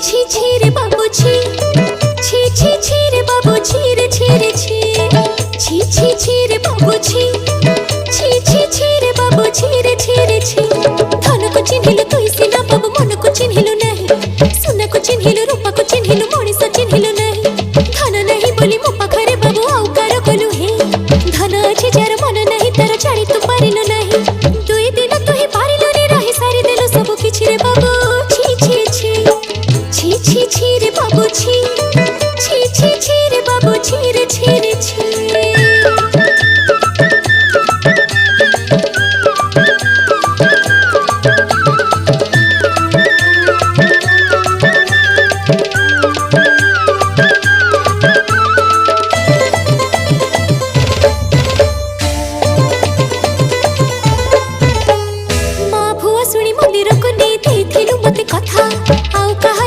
ছি ছি রে বাবু ছি, ছি ছি ছি রে বাবু ছি রে ছি রে ছি, ছি ছি ছি রে বাবু ছি, ছি ছি ছি রে বাবু ছি রে ছি রে ছি। ধনକୁ ଚିହ୍ନିଲୁ ତୁଇ ସିନା ବାବୁ ମନକୁ ଚିହ୍ନିଲୁ ନାହିଁ, ସୁନାକୁ ଚିହ୍ନିଲୁ ରୂପାକୁ ଚିହ୍ନିଲୁ ମଣିଷ ଚିହ୍ନିଲୁ ନାହିଁ। ଧନ ନାହିଁ ବୋଲି ମୋ ପାଖରେ ବାବୁ ଆଉ କାର କଲୁ ହେ, ଧନ ଅଛି ଯାର ମନ ନାହିଁ ତାର ଜାଣି ତୁ ପାରିଲୁ ନାହିଁ। ଦୁଇ ଦିନ ତୁ ହିଁ ପାରିଲୁନି ରହି ସାରିଦେଲୁ ସବୁ କିଛି ରେ ବାବୁ ଛି ଛି ଛି, ছি ছি ছি রে বাবু ছি, ছি ছি ছি রে বাবু ছি